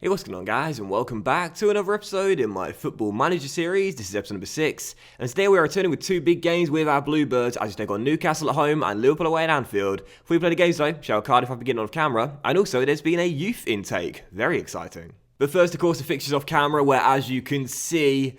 Hey, what's going on, guys, and welcome back to another episode in my Football Manager series. This is episode number 6, and today we are returning with two big games with our Bluebirds as we take on Newcastle at home and Liverpool away at Anfield. Before we play the games though, shout out Cardiff after getting on camera, and also there's been a youth intake. Very exciting. But first, of course, the fixtures off camera, where as you can see,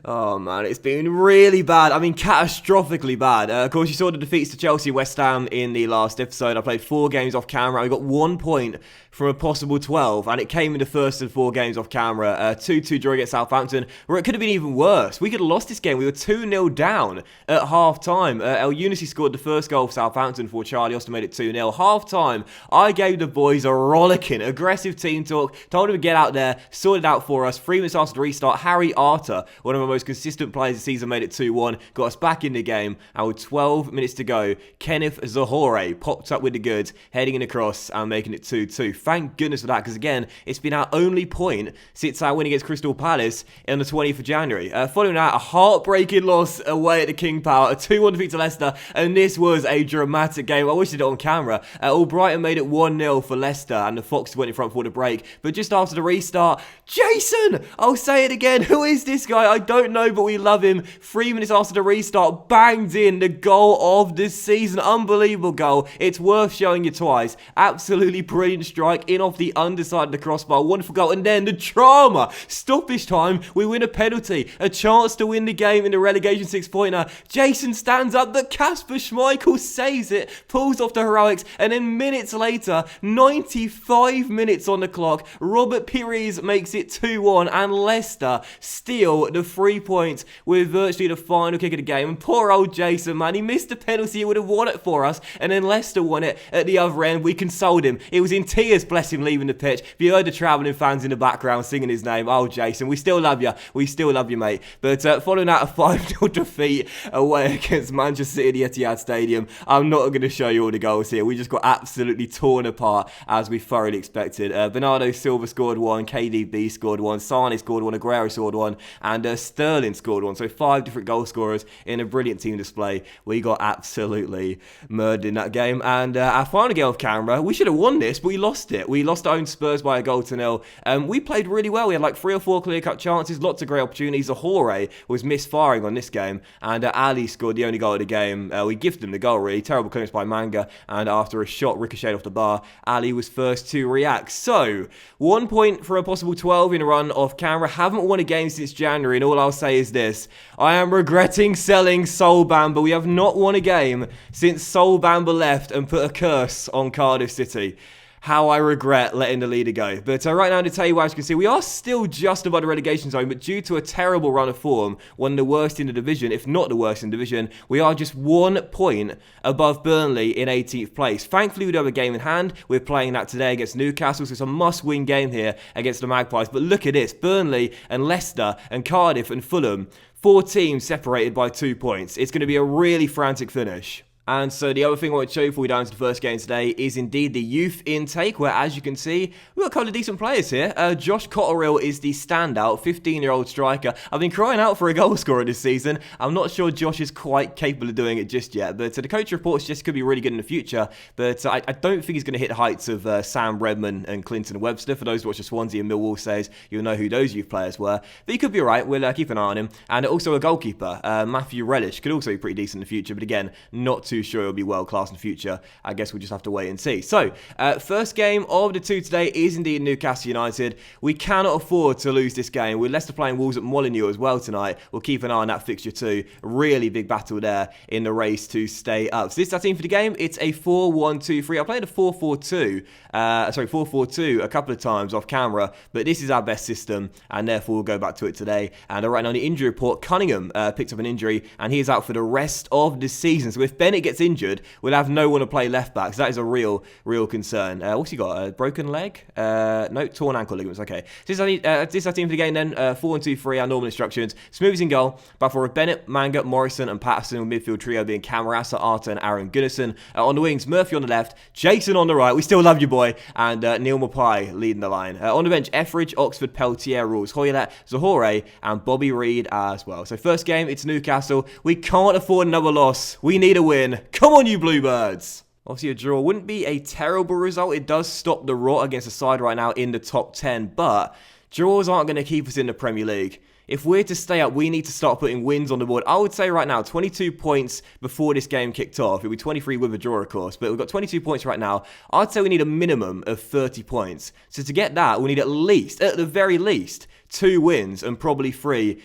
oh man, it's been really bad. I mean, catastrophically bad. Of course, you saw the defeats to Chelsea, West Ham in the last episode. I played 4 games off camera. I got 1 point from a possible 12, and it came in the first of 4 games off camera. 2-2 draw against Southampton, where it could have been even worse. We could have lost this game. We were 2-0 down at half-time. El Unisi scored the first goal for Southampton before Charlie Austin made it 2-0. Half-time, I gave the boys a rollicking, aggressive team talk, told them to get out there, sort it out for us. 3 minutes after the restart, Harry Arter, one of our most consistent players this season, made it 2-1, got us back in the game, and with 12 minutes to go, Kenneth Zohore popped up with the goods, heading in across and making it 2-2. Thank goodness for that, because again, it's been our only point since our win against Crystal Palace on the 20th of January. Following that, a heartbreaking loss away at the King Power, a 2-1 defeat to Leicester, and this was a dramatic game. I wish I did it on camera. Albrighton made it 1-0 for Leicester, and the Foxes went in front for the break, but just after the restart, Jason! I'll say it again, who is this guy? I don't know, but we love him. 3 minutes after the restart, banged in the goal of the season. Unbelievable goal. It's worth showing you twice. Absolutely brilliant strike in off the underside of the crossbar. Wonderful goal. And then the drama. Stoppage time. We win a penalty. A chance to win the game in the relegation 6-pointer. Jason stands up. The Kasper Schmeichel saves it. Pulls off the heroics. And then minutes later, 95 minutes on the clock, Robert Pires makes it 2-1. And Leicester steal the 3 points with virtually the final kick of the game. And poor old Jason, man, he missed the penalty. He would have won it for us. And then Leicester won it at the other end. We consoled him. It was in tears, bless him, leaving the pitch. If you heard the travelling fans in the background singing his name, oh, Jason, we still love you. We still love you, mate. But following out a 5-0 defeat away against Manchester City at the Etihad Stadium, I'm not going to show you all the goals here. We just got absolutely torn apart, as we thoroughly expected. Bernardo Silva scored 1, KDB scored 1, Sane scored 1, Aguero scored 1, and Sterling scored 1. So 5 different goal scorers in a brilliant team display. We got absolutely murdered in that game. And our final game off camera, we should have won this, but we lost it. We lost our own Spurs by a goal to 0. We played really well. We had like 3 or 4 clear-cut chances, lots of great opportunities. Zohore was misfiring on this game, and Ali scored the only goal of the game. We gifted him the goal, really. Terrible clearance by Manga, and after a shot ricocheted off the bar, Ali was first to react. So, 1 point for a possible 12 in a run off camera. Haven't won a game since January, and all I'll say is this: I am regretting selling Sol Bamba. We have not won a game since Sol Bamba left and put a curse on Cardiff City. How I regret letting the leader go. But right now, to tell you what, as you can see, we are still just above the relegation zone, but due to a terrible run of form, one of the worst in the division, if not the worst in the division, we are just 1 point above Burnley in 18th place. Thankfully, we do have a game in hand. We're playing that today against Newcastle, so it's a must-win game here against the Magpies. But look at this, Burnley and Leicester and Cardiff and Fulham, 4 teams separated by 2 points. It's going to be a really frantic finish. And so the other thing I want to show you before we dive into the first game today is indeed the youth intake, where as you can see, we've got a couple of decent players here. Josh Cotterill is the standout, 15-year-old striker. I've been crying out for a goal scorer this season. I'm not sure Josh is quite capable of doing it just yet, but the coach reports just could be really good in the future, but I don't think he's going to hit the heights of Sam Redmond and Clinton Webster. For those who watch the Swansea and Millwall says, you'll know who those youth players were, but he could be alright. We'll keep an eye on him. And also a goalkeeper, Matthew Relish, could also be pretty decent in the future, but again, not too sure it'll be world class in the future. I guess we'll just have to wait and see. So, first game of the 2 today is indeed Newcastle United. We cannot afford to lose this game. With Leicester playing Wolves at Molineux as well tonight, we'll keep an eye on that fixture too. Really big battle there in the race to stay up. So this is our team for the game. It's a 4-1-2-3. I played a 4-4-2. 4-4-2 a couple of times off camera, but this is our best system, and therefore we'll go back to it today. And right now on the injury report, Cunningham picked up an injury, and he is out for the rest of the season. So if Bennett gets injured, we'll have no one to play left back. So that is a real concern. What's he got? A broken leg? No, torn ankle ligaments. Okay. So this is our team for the game then. 4-1-2-3, our normal instructions. Smoothies in goal. Back for Bennett, Manga, Morrison, and Patterson, with midfield trio being Camarasa, Arter, and Aaron Gunnarsson. On the wings, Murphy on the left, Jason on the right. We still love you, boy. And Neil Mapai leading the line. On the bench, Etheridge, Oxford, Peltier, Rules, Hoylet, Zohore, and Bobby Reed as well. So first game, it's Newcastle. We can't afford another loss. We need a win. Come on, you Bluebirds! Obviously, a draw wouldn't be a terrible result. It does stop the rot against a side right now in the top 10, but draws aren't going to keep us in the Premier League. If we're to stay up, we need to start putting wins on the board. I would say right now, 22 points before this game kicked off. It'll be 23 with a draw, of course, but we've got 22 points right now. I'd say we need a minimum of 30 points. So to get that, we need at the very least, 2 wins and probably 3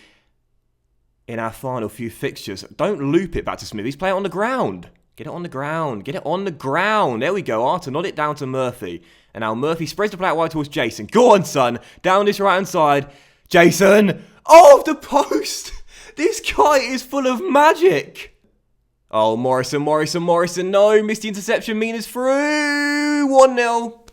in our final few fixtures. Don't loop it back to Smithies. Play it on the ground. Get it on the ground. Get it on the ground. There we go. Arthur, nod it down to Murphy. And now Murphy spreads the play out wide towards Jason. Go on, son. Down this right-hand side. Jason. Off the post. This guy is full of magic. Oh, Morrison. No, missed the interception. Mina's through. 1-0.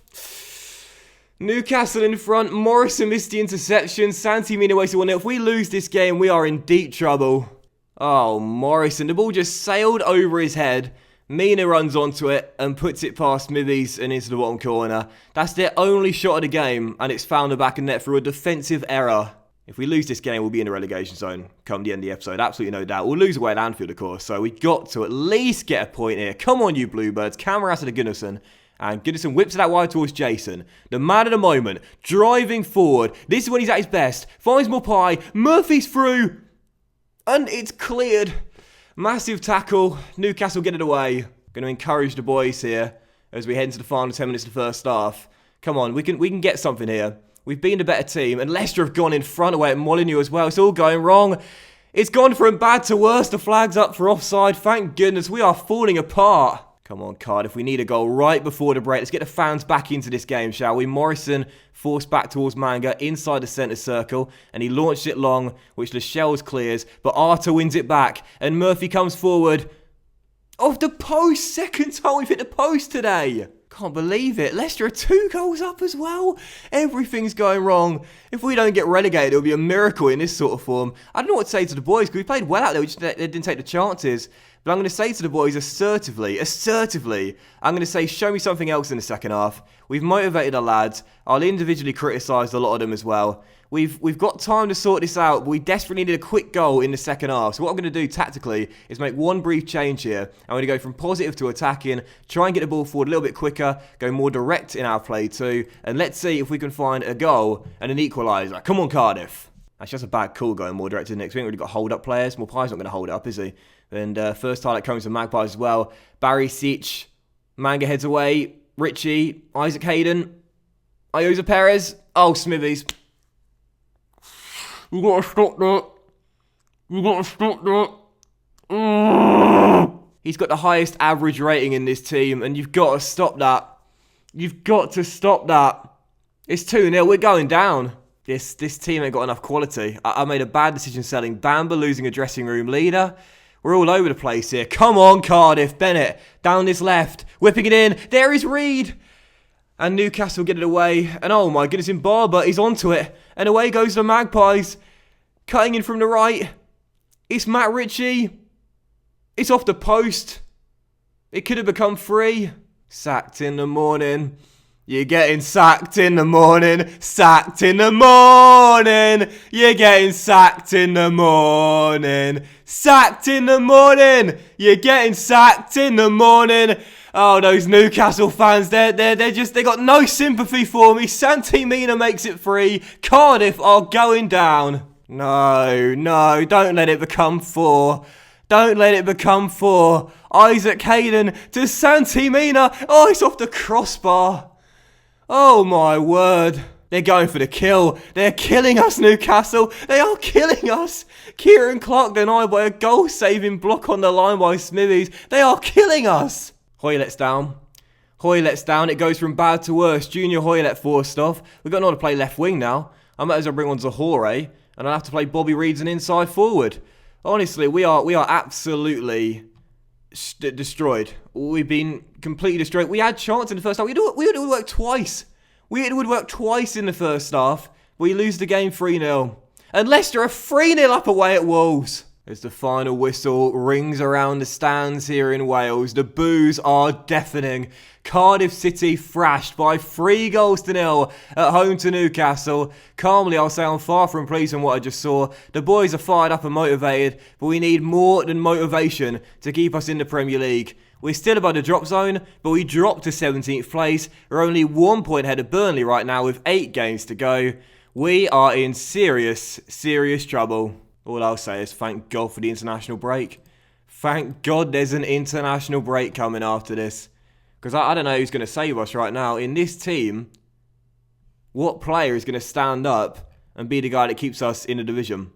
Newcastle in front. Morrison missed the interception. Santi Mina wasted 1-0. If we lose this game, we are in deep trouble. Oh, Morrison. The ball just sailed over his head. Mina runs onto it and puts it past Smithies and into the bottom corner. That's their only shot of the game, and it's found the back of net through a defensive error. If we lose this game, we'll be in the relegation zone come the end of the episode. Absolutely no doubt. We'll lose away at Anfield, of course, so we've got to at least get a point here. Come on, you Bluebirds. Camera to Gunnarsson. And Gunnarsson whips it out wide towards Jason. The man of the moment. Driving forward. This is when he's at his best. Finds Mopai. Murphy's through. And it's cleared. Massive tackle. Newcastle get it away. Going to encourage the boys here as we head into the final 10 minutes of the first half. Come on, we can get something here. We've been the better team, and Leicester have gone in front away at Molineux as well. It's all going wrong. It's gone from bad to worse. The flag's up for offside. Thank goodness, we are falling apart. Come on, Cardiff. We need a goal right before the break. Let's get the fans back into this game, shall we? Morrison forced back towards Manga inside the centre circle, and he launched it long, which Lascelles clears, but Arthur wins it back, and Murphy comes forward. Off the post! Second time we've hit the post today! Can't believe it. Leicester are 2 goals up as well. Everything's going wrong. If we don't get relegated, it'll be a miracle in this sort of form. I don't know what to say to the boys, because we played well out there. They didn't take the chances. But I'm going to say to the boys assertively, I'm going to say, show me something else in the second half. We've motivated our lads. I'll individually criticise a lot of them as well. We've got time to sort this out, but we desperately need a quick goal in the second half. So what I'm going to do tactically is make one brief change here. I'm going to go from positive to attacking, try and get the ball forward a little bit quicker, go more direct in our play too, and let's see if we can find a goal and an equaliser. Come on, Cardiff. That's just a bad call going more direct, isn't it? 'Cause we ain't really got hold-up players. Mopai's not going to hold it up, is he? And first highlight comes from Magpies as well. Barry Sitch, Manga heads away. Richie, Isaac Hayden, Ioza Perez. Oh, Smithies. You gotta stop that. He's got the highest average rating in this team, and you've got to stop that. It's 2-0. We're going down. This team ain't got enough quality. I made a bad decision selling Bamba, losing a dressing room leader. We're all over the place here. Come on, Cardiff. Bennett, down this left. Whipping it in. There is Reed. And Newcastle get it away. And oh my goodness, in Barber, he's onto it. And away goes the Magpies. Cutting in from the right. It's Matt Ritchie. It's off the post. It could have become 3. Sacked in the morning. You're getting sacked in the morning. Sacked in the morning. You're getting sacked in the morning. Sacked in the morning. You're getting sacked in the morning. Oh, those Newcastle fans, they got no sympathy for me. Santi Mina makes it 3. Cardiff are going down. No, don't let it become 4. Don't let it become 4. Isaac Hayden to Santi Mina. Oh, it's off the crossbar. Oh my word. They're going for the kill. They're killing us, Newcastle. They are killing us. Kieran Clark denied by a goal-saving block on the line by Smithies. They are killing us. Hoylett's down. It goes from bad to worse. Junior Hoylett forced off. We've got no one to play left wing now. I might as well bring on Zahore, and I'll have to play Bobby Reed's an inside forward. Honestly, we are absolutely destroyed. We've been completely destroyed. We had chance in the first half. We had it work twice. We would work twice in the first half. We lose the game 3-0. And Leicester are 3-0 up away at Wolves. As the final whistle rings around the stands here in Wales, the boos are deafening. Cardiff City thrashed by 3-0 at home to Newcastle. Calmly, I'll say I'm far from pleased on what I just saw. The boys are fired up and motivated, but we need more than motivation to keep us in the Premier League. We're still above the drop zone, but we dropped to 17th place. We're only 1 point ahead of Burnley right now with 8 games to go. We are in serious, serious trouble. All I'll say is thank God for the international break. Thank God there's an international break coming after this. Because I don't know who's going to save us right now. In this team, what player is going to stand up and be the guy that keeps us in the division?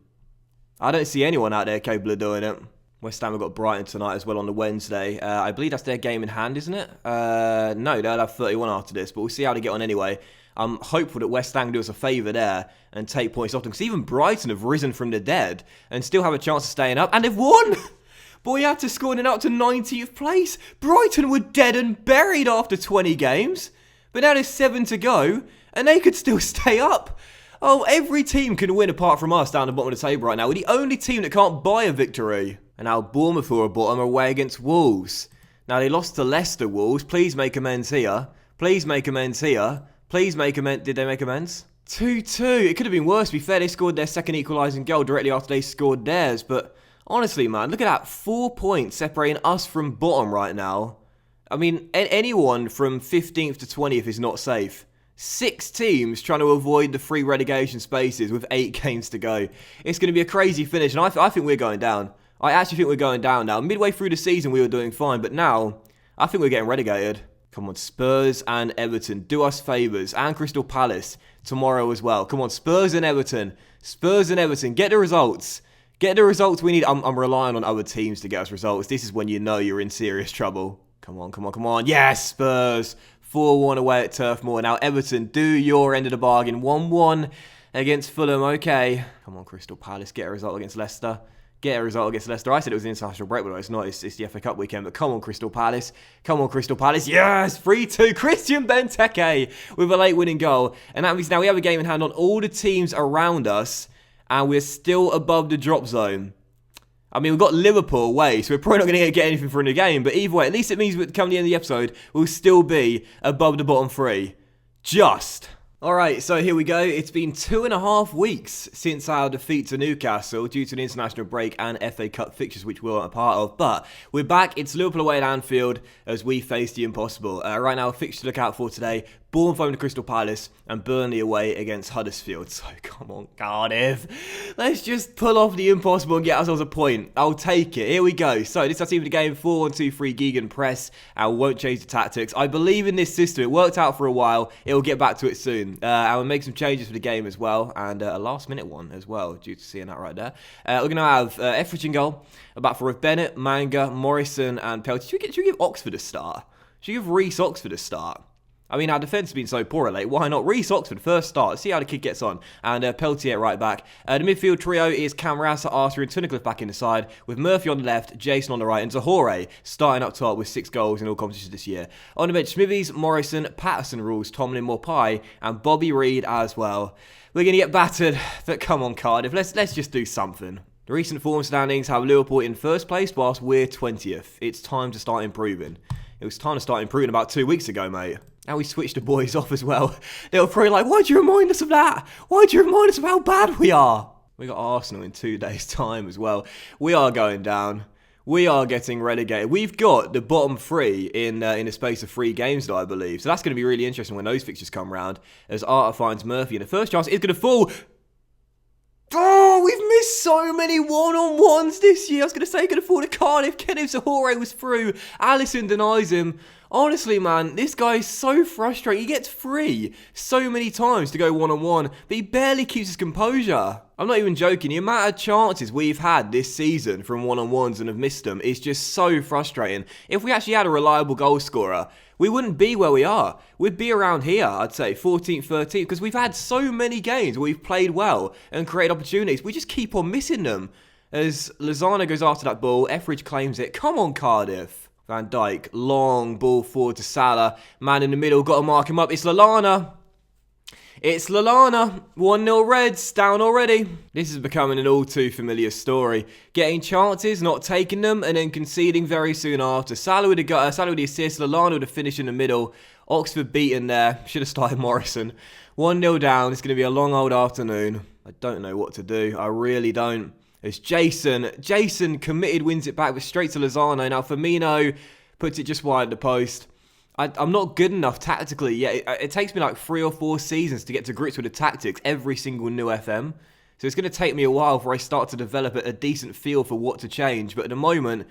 I don't see anyone out there capable of doing it. West Ham have got Brighton tonight as well on the Wednesday. I believe that's their game in hand, isn't it? No, they'll have 31 after this, but we'll see how they get on anyway. I'm hopeful that West Ham can do us a favour there and take points off them. Because even Brighton have risen from the dead and still have a chance of staying up. And they've won! But we had to score and up to 90th place. Brighton were dead and buried after 20 games. But now there's 7 to go and they could still stay up. Oh, every team can win apart from us down the bottom of the table right now. We're the only team that can't buy a victory. And now Bournemouth, who are bottom, are away against Wolves. Now they lost to Leicester, Wolves. Please make amends here. Please make amends here. Please make amends. Did they make amends? 2-2. It could have been worse, to be fair. They scored their second equalising goal directly after they scored theirs. But honestly, man, look at that. 4 points separating us from bottom right now. I mean, anyone from 15th to 20th is not safe. 6 teams trying to avoid the 3 relegation spaces with 8 games to go. It's going to be a crazy finish, and I think we're going down. I actually think we're going down now. Midway through the season, we were doing fine, but now, I think we're getting relegated. Come on, Spurs and Everton, do us favours. And Crystal Palace tomorrow as well. Come on, Spurs and Everton. Spurs and Everton, get the results. Get the results we need. I'm relying on other teams to get us results. This is when you know you're in serious trouble. Come on, come on, come on. Yes, Spurs. 4-1 away at Turf Moor. Now, Everton, do your end of the bargain. 1-1 against Fulham. Okay. Come on, Crystal Palace. Get a result against Leicester. Get a result against Leicester. I said it was an international break, but it's not. It's the FA Cup weekend. But come on, Crystal Palace. Come on, Crystal Palace. Yes! 3-2. Christian Benteke with a late winning goal. And that means now we have a game in hand on all the teams around us. And we're still above the drop zone. I mean, we've got Liverpool away, so we're probably not going to get anything from the game. But either way, at least it means come the end of the episode, we'll still be above the bottom 3. Just. Alright, so here we go. It's been 2.5 weeks since our defeat to Newcastle due to an international break and FA Cup fixtures which we weren't a part of. But we're back. It's Liverpool away at Anfield as we face the impossible. Right now, a fixture to look out for today. Bournemouth home to Crystal Palace and Burnley away against Huddersfield. So come on, Cardiff. Let's just pull off the impossible and get ourselves a point. I'll take it. Here we go. So this is our team for the game. 4-1-2-3 Gegan press. I won't change the tactics. I believe in this system. It worked out for a while. It'll get back to it soon. I will make some changes for the game as well. And a last minute one as well, due to seeing that right there. We're going to have Etheridge in goal. Back for Bennett, Manga, Morrison and Peltier. Should we give Oxford a start? Should we give Reece Oxford a start? I mean, our defence has been so poor late. Why not? Reece Oxford, first start. Let's see how the kid gets on. And Peltier right back. The midfield trio is Camarasa, Arthur and Tunnicliffe back in the side. With Murphy on the left, Jason on the right. And Zahore starting up top with 6 goals in all competitions this year. On the bench, Smithies, Morrison, Patterson rules, Tomlin, Mopai and Bobby Reed as well. We're going to get battered. But come on, Cardiff. Let's just do something. The recent form standings have Liverpool in first place whilst we're 20th. It's time to start improving. It was time to start improving about 2 weeks ago, mate. Now we switched the boys off as well. They were probably like, why'd you remind us of that? Why'd you remind us of how bad we are? We got Arsenal in 2 days' time as well. We are going down. We are getting relegated. We've got the bottom 3 in a space of 3 games, though, I believe. So that's going to be really interesting when those fixtures come round. As Arthur finds Murphy. And the first chance is going to fall. Oh, we've missed so many one-on-ones this year. I was going to say, going to fall to Cardiff. Kenneth Zahore was through. Allison denies him. Honestly, man, this guy is so frustrating. He gets free so many times to go one-on-one, but he barely keeps his composure. I'm not even joking. The amount of chances we've had this season from one-on-ones and have missed them is just so frustrating. If we actually had a reliable goal scorer, we wouldn't be where we are. We'd be around here, I'd say, 14th, 13th, because we've had so many games where we've played well and created opportunities. We just keep on missing them. As Lozano goes after that ball, Etheridge claims it. Come on, Cardiff. Van Dijk, long ball forward to Salah. Man in the middle, got to mark him up. It's Lallana. It's Lallana. 1-0 Reds, down already. This is becoming an all too familiar story. Getting chances, not taking them, and then conceding very soon after. Salah with the assist, Lallana with the finish in the middle. Oxford beaten there. Should have started Morrison. 1-0 down. It's going to be a long old afternoon. I don't know what to do. I really don't. It's Jason committed, wins it back, but straight to Lozano. Now Firmino puts it just wide the post. I'm not good enough tactically yet. It takes me like 3 or 4 seasons to get to grips with the tactics every single new FM. So it's going to take me a while before I start to develop a decent feel for what to change. But at the moment,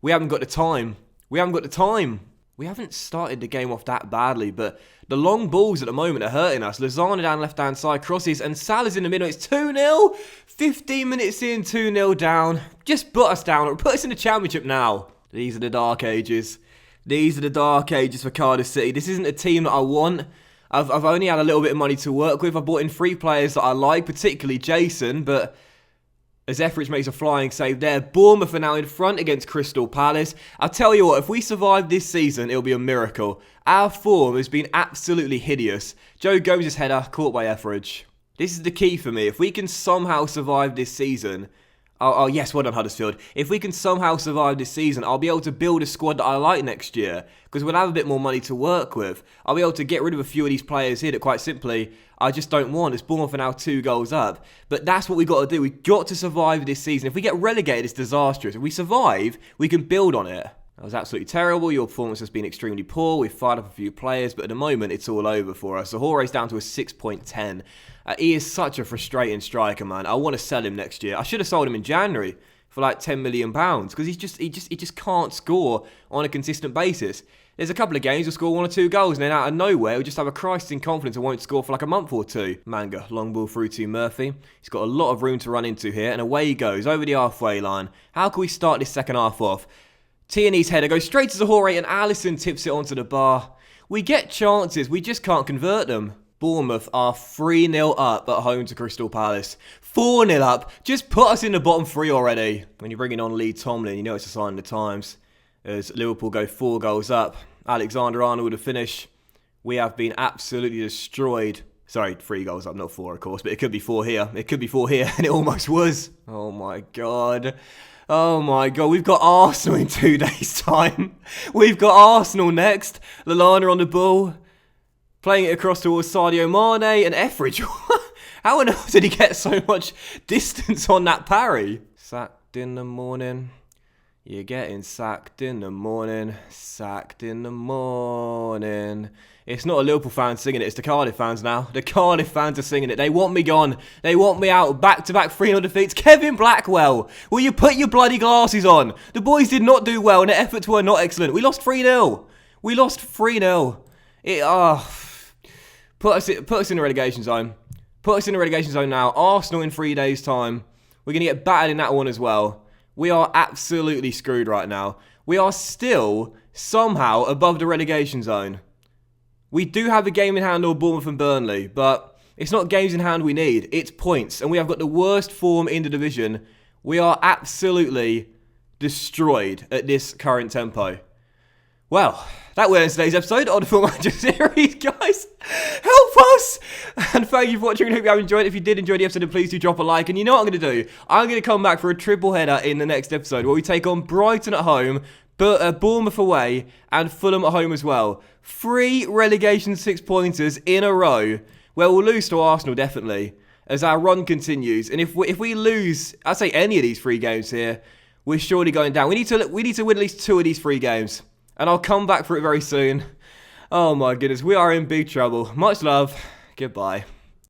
we haven't got the time. We haven't started the game off that badly, but the long balls at the moment are hurting us. Lozano down left-hand side, crosses, and Salah's in the middle. It's 2-0. 15 minutes in, 2-0 down. Just put us down, or put us in the championship now. These are the dark ages. These are the dark ages for Cardiff City. This isn't a team that I want. I've only had a little bit of money to work with. I bought in 3 players that I like, particularly Jason, but as Etheridge makes a flying save there, Bournemouth are now in front against Crystal Palace. I'll tell you what, if we survive this season, it'll be a miracle. Our form has been absolutely hideous. Joe Gomez's header caught by Etheridge. This is the key for me. If we can somehow survive this season... Oh, yes, well done, Huddersfield. If we can somehow survive this season, I'll be able to build a squad that I like next year, because we'll have a bit more money to work with. I'll be able to get rid of a few of these players here that, quite simply, I just don't want. It's Bournemouth are now 2 goals up. But that's what we've got to do. We've got to survive this season. If we get relegated, it's disastrous. If we survive, we can build on it. That was absolutely terrible. Your performance has been extremely poor. We've fired up a few players, but at the moment, it's all over for us. Zahore's down to a 6.10. He is such a frustrating striker, man. I want to sell him next year. I should have sold him in January for like £10 million because he just can't score on a consistent basis. There's a couple of games he'll score 1 or 2 goals, and then out of nowhere he'll just have a crisis in confidence and won't score for like a month or 2. Manga, long ball through to Murphy. He's got a lot of room to run into here, and away he goes over the halfway line. How can we start this second half off? Tierney's header goes straight to Zahore, and Alisson tips it onto the bar. We get chances, we just can't convert them. Bournemouth are 3-0 up at home to Crystal Palace. 4-0 up. Just put us in the bottom 3 already. When you're bringing on Lee Tomlin, you know it's a sign of the times. As Liverpool go 4 goals up. Alexander-Arnold to finish. We have been absolutely destroyed. Sorry, 3 goals up, not 4 of course, but it could be 4 here. It could be 4 here, and it almost was. Oh my God. Oh my God, we've got Arsenal in 2 days' time. We've got Arsenal next. Lallana on the ball. Playing it across towards Sadio Mane and Etheridge. How on earth did he get so much distance on that parry? Sacked in the morning. You're getting sacked in the morning. Sacked in the morning. It's not a Liverpool fan singing it, it's the Cardiff fans now. The Cardiff fans are singing it. They want me gone. They want me out. Back-to-back 3-0 defeats. Kevin Blackwell, will you put your bloody glasses on? The boys did not do well and their efforts were not excellent. We lost 3-0. We lost 3-0. Put us in the relegation zone. Put us in the relegation zone now. Arsenal in 3 days' time. We're going to get battered in that one as well. We are absolutely screwed right now. We are still somehow above the relegation zone. We do have a game in hand on Bournemouth and Burnley, but it's not games in hand we need. It's points, and we have got the worst form in the division. We are absolutely destroyed at this current tempo. Well, that will end today's episode of the Football Manager series, guys. Help us! And thank you for watching. I hope you have enjoyed it. If you did enjoy the episode, then please do drop a like. And you know what I'm going to do? I'm going to come back for a triple header in the next episode where we take on Brighton at home, Bournemouth away, and Fulham at home as well. 3 relegation 6-pointers in a row where we'll lose to Arsenal, definitely, as our run continues. And if we lose, I'd say any of these 3 games here, we're surely going down. We need to win at least 2 of these 3 games. And I'll come back for it very soon. Oh my goodness, we are in big trouble. Much love. Goodbye.